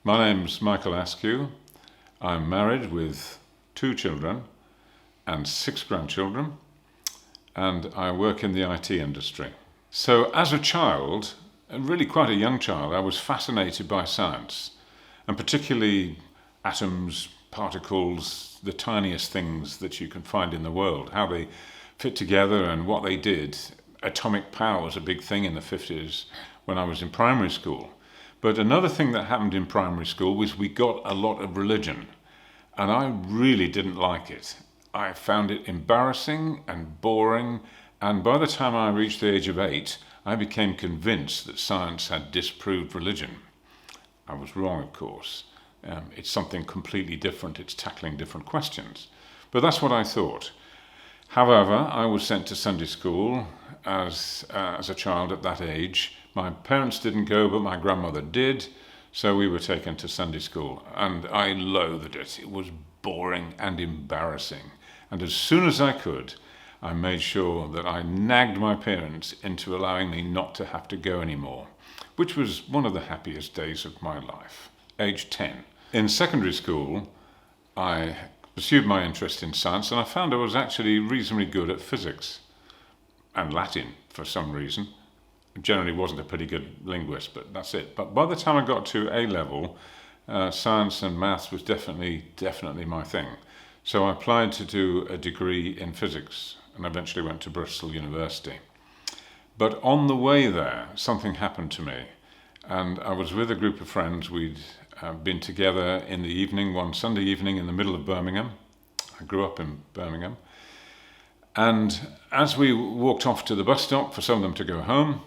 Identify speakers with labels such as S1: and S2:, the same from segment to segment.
S1: My name's Michael Askew. I'm married with 2 children and 6 grandchildren, and I work in the IT industry. So as a child, and really quite a young child, I was fascinated by science, and particularly atoms, particles, the tiniest things that you can find in the world, how they fit together and what they did. Atomic power was a big thing in the 50s when I was in primary school. But another thing that happened in primary school was we got a lot of religion, and I really didn't like it. I found it embarrassing and boring, and by the time I reached the age of 8, I became convinced that science had disproved religion. I was wrong, of course. It's something completely different. It's tackling different questions. But that's what I thought. However, I was sent to Sunday school as a child at that age. My parents didn't go, but my grandmother did, so we were taken to Sunday school, and I loathed it. It was boring and embarrassing. And as soon as I could, I made sure that I nagged my parents into allowing me not to have to go anymore, which was one of the happiest days of my life. Age 10. In secondary school, I pursued my interest in science, and I found I was actually reasonably good at physics and Latin for some reason. I generally wasn't a pretty good linguist, but that's it. But by the time I got to A level, science and maths was definitely my thing. So I applied to do a degree in physics and eventually went to Bristol University. But on the way there, something happened to me, and I was with a group of friends. We'd been together in the evening, one Sunday evening in the middle of Birmingham. I grew up in Birmingham. And as we walked off to the bus stop for some of them to go home,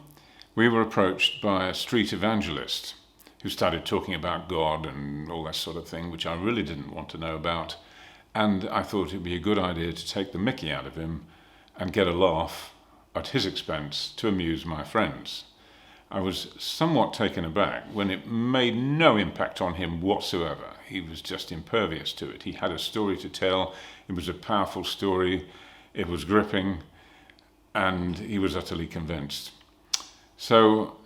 S1: we were approached by a street evangelist who started talking about God and all that sort of thing, which I really didn't want to know about. And I thought it'd be a good idea to take the mickey out of him and get a laugh at his expense to amuse my friends. I was somewhat taken aback when it made no impact on him whatsoever. He was just impervious to it. He had a story to tell. It was a powerful story. It was gripping, and he was utterly convinced. So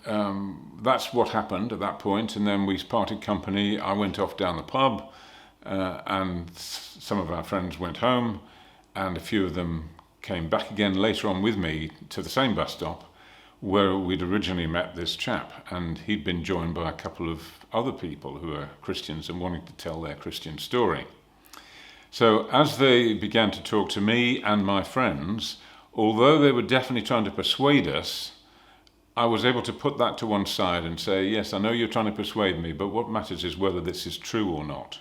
S1: that's what happened at that point, and then we parted company. I went off down the pub, and some of our friends went home, and a few of them came back again later on with me to the same bus stop where we'd originally met this chap, and he'd been joined by a couple of other people who are Christians and wanting to tell their Christian story. So as they began to talk to me and my friends, although they were definitely trying to persuade us, I was able to put that to one side and say, yes, I know you're trying to persuade me, but what matters is whether this is true or not.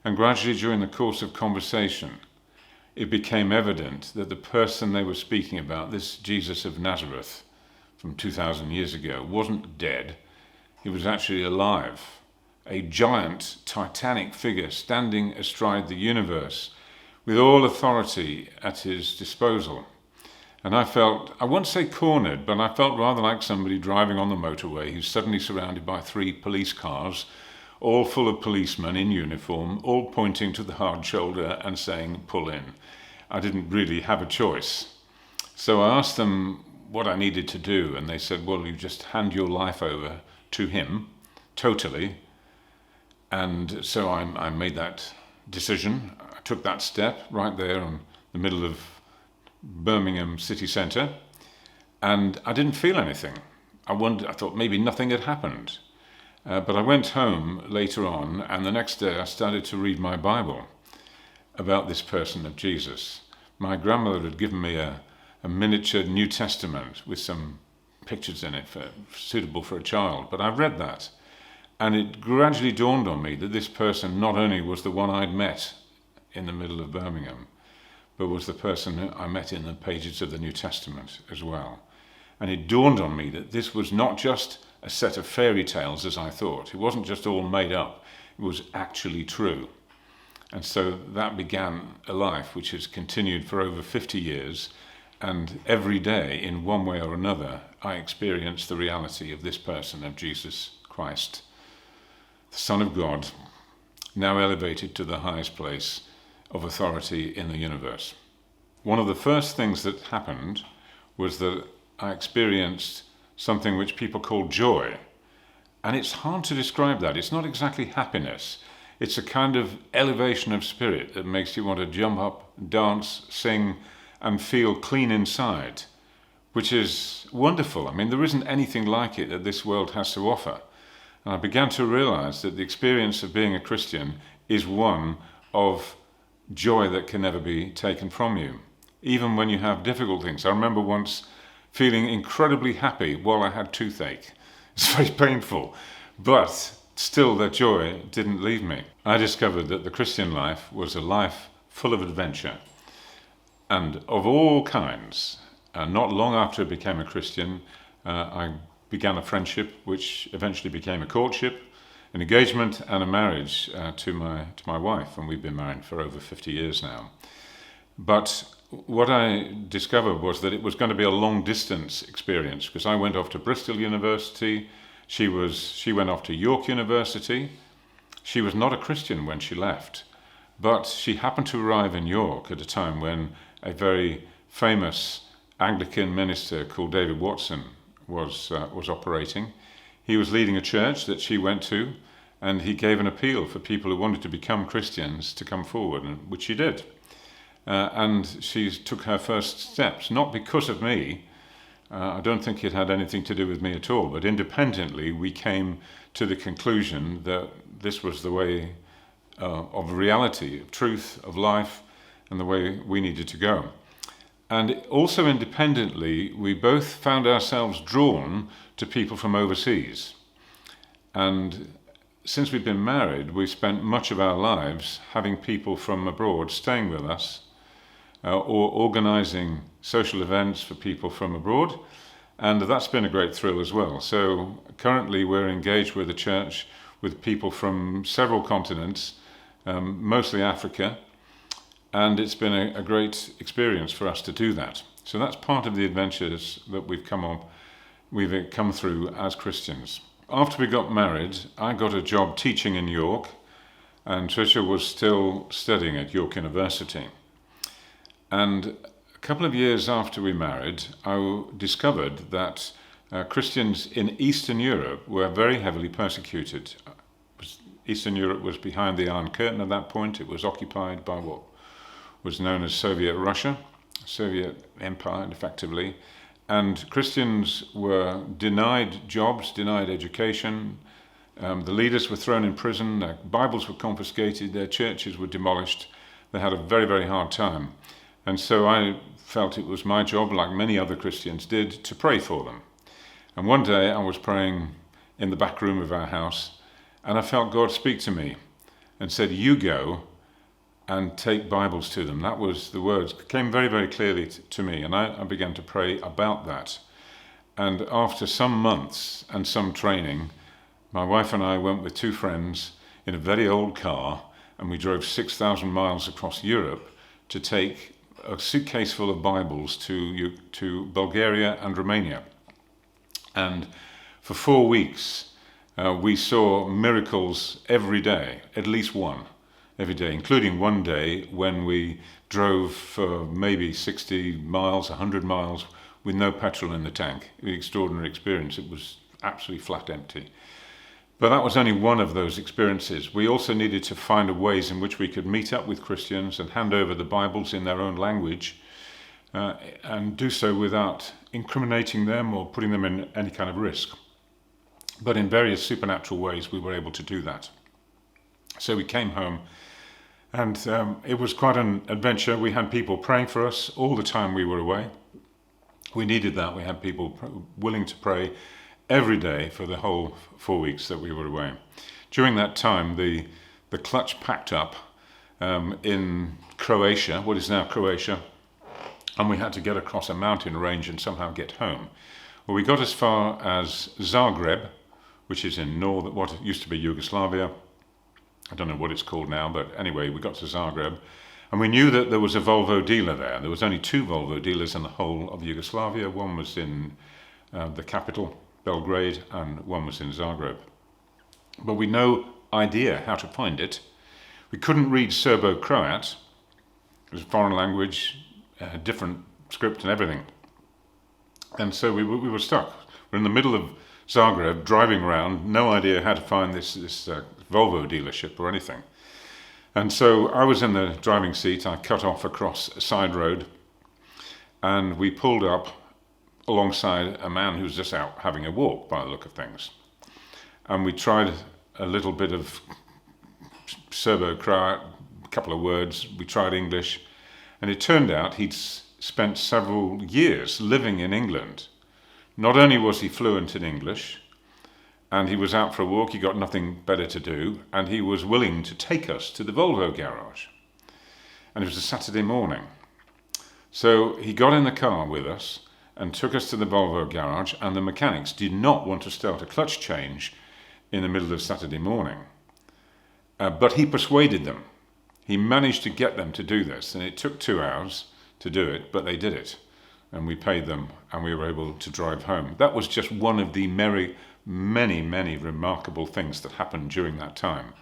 S1: And gradually during the course of conversation, it became evident that the person they were speaking about, this Jesus of Nazareth from 2,000 years ago, wasn't dead. He was actually alive. A giant, titanic figure standing astride the universe with all authority at his disposal. And I felt, I won't say cornered, but I felt rather like somebody driving on the motorway who's suddenly surrounded by 3 police cars, all full of policemen in uniform, all pointing to the hard shoulder and saying, pull in. I didn't really have a choice. So I asked them what I needed to do, and they said, well, you just hand your life over to him, totally. And so I made that decision. I took that step right there in the middle of Birmingham city centre, and I didn't feel anything. I thought maybe nothing had happened. But I went home later on, and the next day I started to read my Bible about this person of Jesus. My grandmother had given me a miniature New Testament with some pictures in it suitable for a child, but I read that, and it gradually dawned on me that this person not only was the one I'd met in the middle of Birmingham, but was the person I met in the pages of the New Testament as well. And it dawned on me that this was not just a set of fairy tales as I thought. It wasn't just all made up. It was actually true. And so that began a life which has continued for over 50 years, and every day, in one way or another, I experience the reality of this person, of Jesus Christ, the Son of God, now elevated to the highest place of authority in the universe. One of the first things that happened was that I experienced something which people call joy. And it's hard to describe that. It's not exactly happiness. It's a kind of elevation of spirit that makes you want to jump up, dance, sing, and feel clean inside, which is wonderful. I mean, there isn't anything like it that this world has to offer. And I began to realize that the experience of being a Christian is one of joy that can never be taken from you, even when you have difficult things. I remember once feeling incredibly happy while I had toothache. It's very painful, but still that joy didn't leave me. I discovered that the Christian life was a life full of adventure, and of all kinds. Not long after I became a Christian, I began a friendship which eventually became a courtship, an engagement and a marriage to my wife, and we've been married for over 50 years now. But what I discovered was that it was going to be a long distance experience, because I went off to Bristol University, she went off to York University. She was not a Christian when she left, but she happened to arrive in York at a time when a very famous Anglican minister called David Watson was operating. He was leading a church that she went to, and he gave an appeal for people who wanted to become Christians to come forward, which she did. And she took her first steps, not because of me. I don't think it had anything to do with me at all, but independently we came to the conclusion that this was the way of reality, of truth, of life, and the way we needed to go. And also independently, we both found ourselves drawn to people from overseas. And since we've been married, we've spent much of our lives having people from abroad staying with us, or organising social events for people from abroad, and that's been a great thrill as well. So currently we're engaged with a church with people from several continents, mostly Africa, and it's been a great experience for us to do that. So that's part of the adventures that we've come through as Christians. After we got married, I got a job teaching in York, and Tricia was still studying at York University. And a couple of years after we married, I discovered that Christians in Eastern Europe were very heavily persecuted. Eastern Europe was behind the Iron Curtain at that point. It was occupied by what was known as Soviet Russia, Soviet Empire, effectively. And Christians were denied jobs, denied education. The leaders were thrown in prison. Their Bibles were confiscated. Their churches were demolished. They had a very, very hard time. And so I felt it was my job, like many other Christians did, to pray for them. And one day I was praying in the back room of our house, and I felt God speak to me and said, "You go and take Bibles to them." That was the words. It came very, very clearly to me, and I began to pray about that. And after some months and some training, my wife and I went with two friends in a very old car, and we drove 6,000 miles across Europe to take a suitcase full of Bibles to Bulgaria and Romania. And for 4 weeks, we saw miracles every day, at least one every day, including one day when we drove for maybe 60 miles, 100 miles with no petrol in the tank. An extraordinary experience. It was absolutely flat empty. But that was only one of those experiences. We also needed to find ways in which we could meet up with Christians and hand over the Bibles in their own language, and do so without incriminating them or putting them in any kind of risk. But in various supernatural ways we were able to do that. So we came home, and it was quite an adventure. We had people praying for us all the time we were away. We needed that. We had people willing to pray every day for the whole 4 weeks that we were away. During that time, the clutch packed up in Croatia, what is now Croatia, and we had to get across a mountain range and somehow get home. Well, we got as far as Zagreb, which is in what used to be Yugoslavia. I don't know what it's called now, but anyway, we got to Zagreb, and we knew that there was a Volvo dealer there. There was only 2 Volvo dealers in the whole of Yugoslavia. One was in the capital, Belgrade, and one was in Zagreb. But we had no idea how to find it. We couldn't read Serbo-Croat. It was a foreign language, different script and everything. And so we were stuck. We're in the middle of Zagreb, driving around, no idea how to find this Volvo dealership or anything. And so I was in the driving seat. I cut off across a side road, and we pulled up alongside a man who was just out having a walk, by the look of things. And we tried a little bit of Serbo-Croat, a couple of words. We tried English, and it turned out he'd spent several years living in England. Not only was he fluent in English, and he was out for a walk, he got nothing better to do, and he was willing to take us to the Volvo garage. And it was a Saturday morning. So he got in the car with us and took us to the Volvo garage, and the mechanics did not want to start a clutch change in the middle of Saturday morning. But he persuaded them. He managed to get them to do this, and it took 2 hours to do it, but they did it. And we paid them, and we were able to drive home. That was just one of the many, many remarkable things that happened during that time.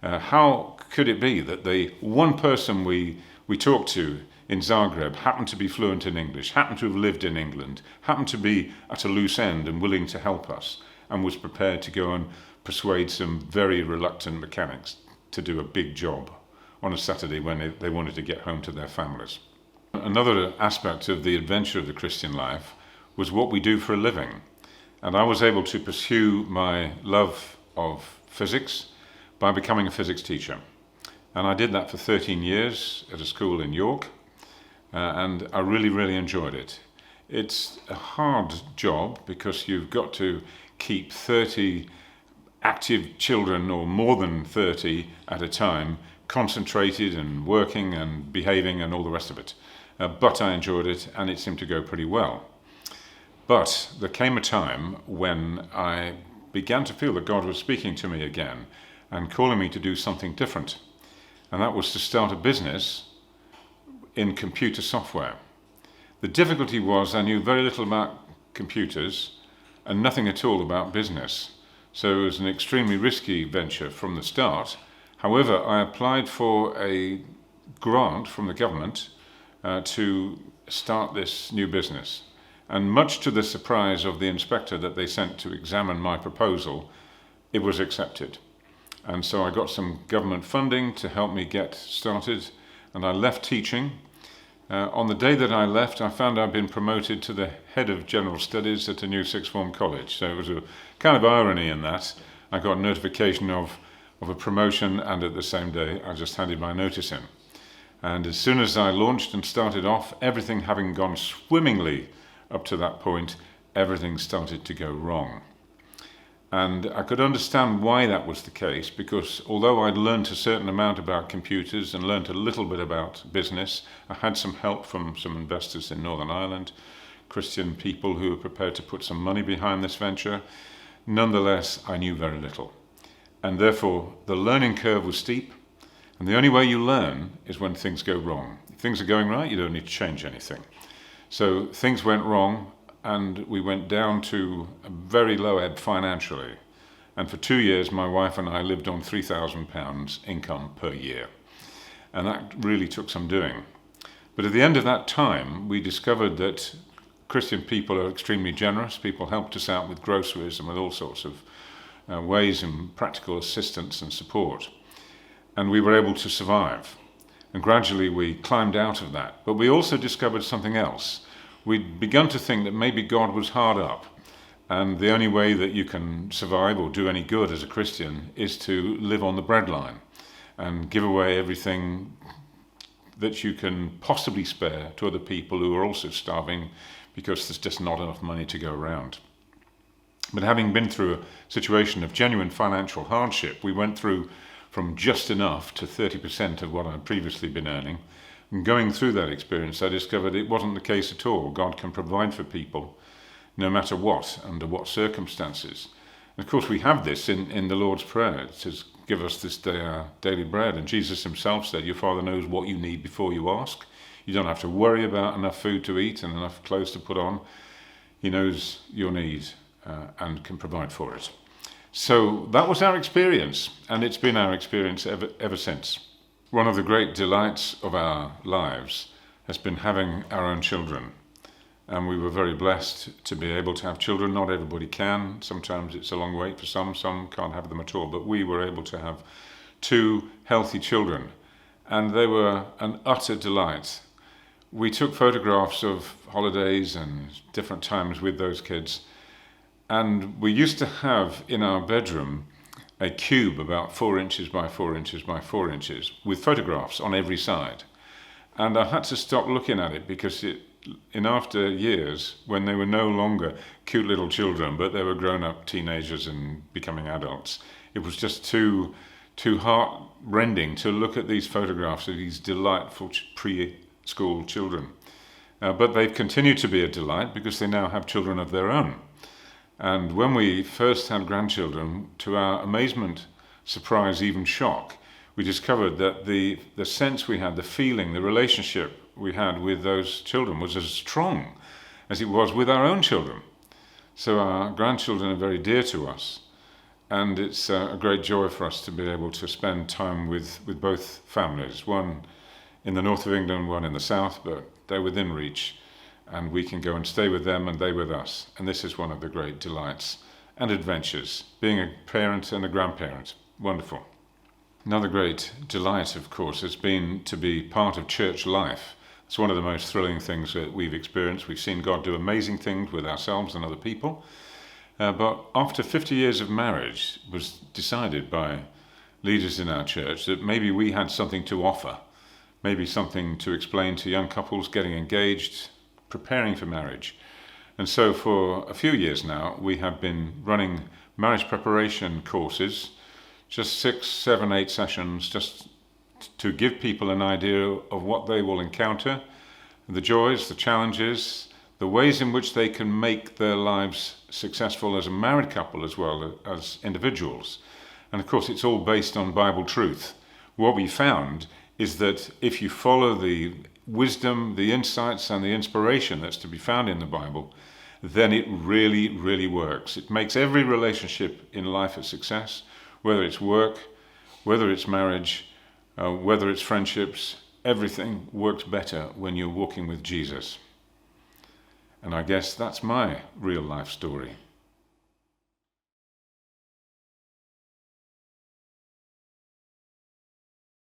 S1: How could it be that the one person we talked to in Zagreb happened to be fluent in English, happened to have lived in England, happened to be at a loose end and willing to help us, and was prepared to go and persuade some very reluctant mechanics to do a big job on a Saturday when they wanted to get home to their families? Another aspect of the adventure of the Christian life was what we do for a living. And I was able to pursue my love of physics by becoming a physics teacher. And I did that for 13 years at a school in York, and I really enjoyed it. It's a hard job because you've got to keep 30 active children, or more than 30 at a time, concentrated and working and behaving and all the rest of it. But I enjoyed it, and it seemed to go pretty well. But there came a time when I began to feel that God was speaking to me again and calling me to do something different. And that was to start a business in computer software. The difficulty was I knew very little about computers and nothing at all about business. So it was an extremely risky venture from the start. However, I applied for a grant from the government to start this new business. And much to the surprise of the inspector that they sent to examine my proposal, it was accepted. And so I got some government funding to help me get started, and I left teaching. On the day that I left, I found I'd been promoted to the head of general studies at a new sixth form college. So it was a kind of irony in that. I got notification of a promotion, and at the same day I just handed my notice in. And as soon as I launched and started off, everything having gone swimmingly up to that point, everything started to go wrong. And I could understand why that was the case, because although I'd learned a certain amount about computers and learned a little bit about business, I had some help from some investors in Northern Ireland, Christian people who were prepared to put some money behind this venture. Nonetheless, I knew very little. And therefore, the learning curve was steep. And the only way you learn is when things go wrong. If things are going right, you don't need to change anything. So things went wrong, and we went down to a very low ebb financially. And for 2 years, my wife and I lived on £3,000 income per year. And that really took some doing. But at the end of that time, we discovered that Christian people are extremely generous. People helped us out with groceries and with all sorts of ways and practical assistance and support. And we were able to survive. And gradually we climbed out of that. But we also discovered something else. We'd begun to think that maybe God was hard up, and the only way that you can survive or do any good as a Christian is to live on the breadline and give away everything that you can possibly spare to other people who are also starving because there's just not enough money to go around. But having been through a situation of genuine financial hardship, we went through from just enough to 30% of what I'd previously been earning. And going through that experience, I discovered it wasn't the case at all. God can provide for people no matter what, under what circumstances. And of course, we have this in the Lord's Prayer. It says, give us this day our daily bread. And Jesus himself said, your Father knows what you need before you ask. You don't have to worry about enough food to eat and enough clothes to put on. He knows your need and can provide for it. So that was our experience, and it's been our experience ever since. One of the great delights of our lives has been having our own children. And we were very blessed to be able to have children. Not everybody can. Sometimes it's a long wait for some can't have them at all. But we were able to have 2 healthy children, and they were an utter delight. We took photographs of holidays and different times with those kids, and we used to have in our bedroom a cube about 4 inches by 4 inches by 4 inches with photographs on every side. And I had to stop looking at it because in after years, when they were no longer cute little children, but they were grown-up teenagers and becoming adults, it was just too heart-rending to look at these photographs of these delightful preschool children. But they've continued to be a delight because they now have children of their own. And when we first had grandchildren, to our amazement, surprise, even shock, we discovered that the sense we had, the feeling, the relationship we had with those children was as strong as it was with our own children. So our grandchildren are very dear to us, and it's a great joy for us to be able to spend time with both families, one in the north of England, one in the south, but they're within reach, and we can go and stay with them and they with us. And this is one of the great delights and adventures, being a parent and a grandparent. Wonderful. Another great delight, of course, has been to be part of church life. It's one of the most thrilling things that we've experienced. We've seen God do amazing things with ourselves and other people. But after 50 years of marriage, it was decided by leaders in our church that maybe we had something to offer, maybe something to explain to young couples getting engaged, preparing for marriage. And so for a few years now, we have been running marriage preparation courses, just 6, 7, 8 sessions, just to give people an idea of what they will encounter, the joys, the challenges, the ways in which they can make their lives successful as a married couple as well as individuals. And of course, it's all based on Bible truth. What we found is that if you follow the wisdom, the insights, and the inspiration that's to be found in the Bible, then it really, really works. It makes every relationship in life a success, whether it's work, whether it's marriage, whether it's friendships. Everything works better when you're walking with Jesus. And I guess that's my real life story.